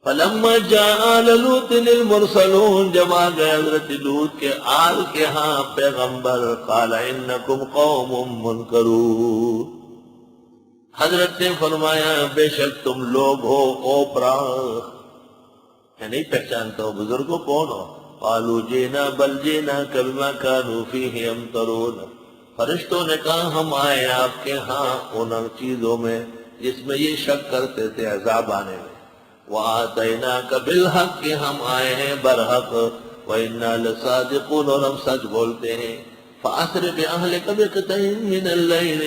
فلما جاء آل لوط المرسلون، جب آ گئے حضرت لوط کے آل کے ہاں پیغمبر، قال انکم قوم منکرون، حضرت نے فرمایا بے شک تم لوگ ہو اوپرا، میں نہیں پہچانتا ہوں بزرگوں کون ہو؟ قالوا جینا بل جینا بما كانوا فیہ یمترون، فرشتوں نے کہا ہم آئے آپ کے ہاں ان چیزوں میں جس میں یہ شک کرتے تھے عذاب آنے میں، وآتیناک بالحق، ہم آئے ہیں برحق، وإنا لصادقون، اور ہم سچ بولتے ہیں، فأسر بأہلک بقطع من اللیل،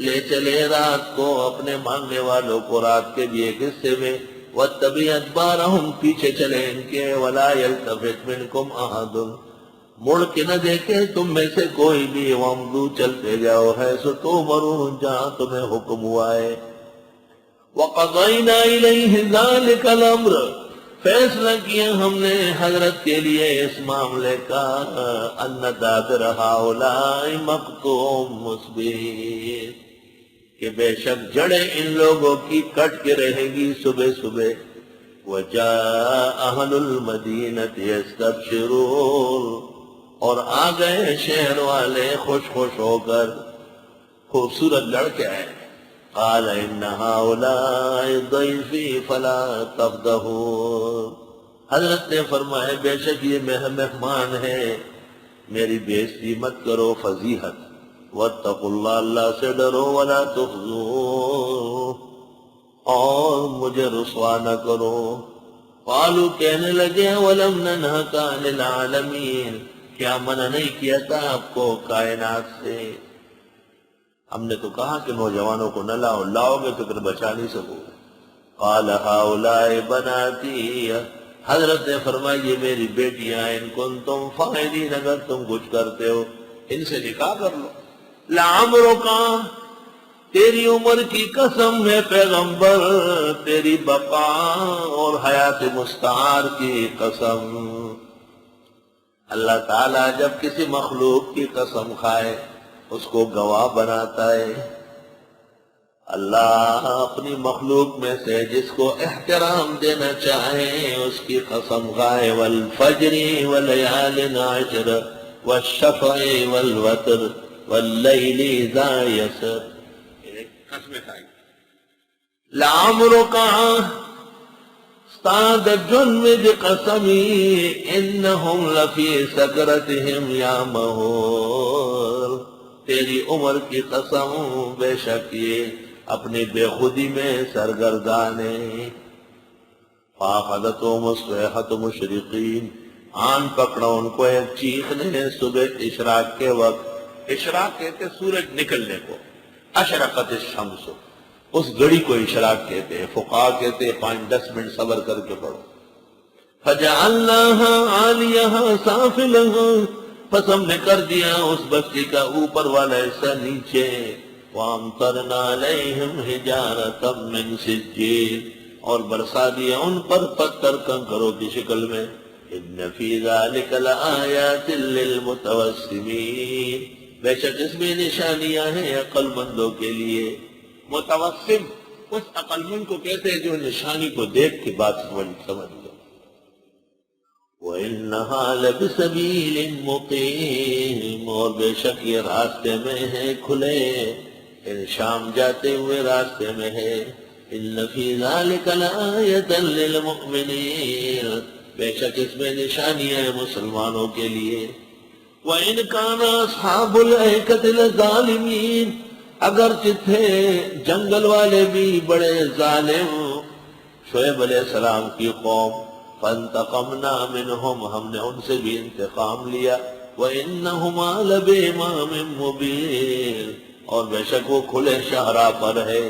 لے چلے رات کو اپنے ماننے والوں کو رات کے بھی ایک حصے میں، واتبع ادبارہم، پیچھے چلے ان کے، ولا یلتفت منکم احد، مڑ کے نہ دیکھے تم میں سے کوئی بھی، وامضوا، چلتے جاؤ، حیث تؤمرون، جہاں تمہیں حکم ہوا ہے، وقضینا الیہ ذلک الامر، فیصلہ کیا ہم نے حضرت کے لیے اس معاملے کا، ان دابر ہؤلاء مقطوع مصبحین، کہ بے شک جڑیں ان لوگوں کی کٹ کے رہے گی صبح صبح، وجاء اہل المدینۃ یستبشرون، اور آ گئے شہر والے خوش خوش ہو کر، خوبصورت لڑکے آئے، قال ان هؤلاء ضیفی فلا تفضحون، حضرت نے فرمایا بے شک یہ مہمان ہے، میری بےعزتی مت کرو، فضیحت، واتقوا اللہ، اللہ سے ڈرو، ولا تخزون، اور مجھے رسوا نہ کرو، قالوا، کہنے لگے، ولم ننہک عن العالمین، کیا منع نہیں کیا تھا آپ کو کائنات سے، ہم نے تو کہا کہ نوجوانوں کو نہ لاؤ، لاؤ گے تو پھر بچا نہیں سکو گے، قال ہؤلاء بناتی، حضرت نے فرمایا یہ میری بیٹیاں، ان کنتم فاعلین، اگر تم کچھ کرتے ہو ان سے نکاح کر لو، لعمرک، تیری عمر کی قسم ہے پیغمبر، تیری بقا اور حیات مستعار کی قسم، اللہ تعالیٰ جب کسی مخلوق کی قسم کھائے اس کو گواہ بناتا ہے، اللہ اپنی مخلوق میں سے جس کو احترام دینا چاہے اس کی قسم کھائے، والفجر ولیال عشر والشفع والوتر واللیل اذا یسر، قسمیں کھائی، لعمرک، استاد جنم بقسمی، انہم لفی سکرتہم یعمہون، تیری عمر کی قسم بے شک یہ اپنی بے خودی میں سرگردانے، فاخذتہم الصیحۃ مشرقین، آن پکڑا ان کو ایک چیخ نے صبح اشراق کے وقت، اشراق کہتے سورج نکلنے کو، اشرقت الشمس، اس گھڑی کو اشراق کہتے ہیں، فقہا کہتے ہیں 5-10 منٹ صبر کر کے پڑھو، فجعلناها عالیها سافلها، پس ہم نے کر دیا اس بستی کا اوپر والا حصہ نیچے، وامطرنا علیہم حجارۃ من سجیل، اور برسا دیا ان پر پتھر کنکروں کی شکل میں، ان فی ذلک لآیات للمتوسمین، بے شک اس میں نشانیاں ہیں عقل مندوں کے لیے، متوسم اس عقل مند کو کہتے ہیں جو نشانی کو دیکھ کے بات سمجھ لے، وَإِنَّهَا لَبِسَبِيلٍ مُقِيمٍ، اور بے شک یہ راستے میں ہے کھلے، ان شام جاتے ہوئے راستے میں ہے، إِنَّ فِي ذَلِكَ لَآيَةً لِّلْمُؤْمِنِينَ، بے شک اس میں نشانیاں ہیں مسلمانوں کے لیے، وَإِنْ كَانَ أَصْحَابُ الْأَيْكَةِ لَظَالِمِينَ، اگرچہ تھے جنگل والے بھی بڑے ظالم، شعیب علیہ السلام کی قوم، فَانْتَقَمْنَا مِنْهُمْ، ہم نے ان سے بھی انتقام لیا، وَإِنَّهُمَا لَبِإِمَامٍ مُبِينٍ، اور بے شک وہ کھلے شاہراہ پر ہے،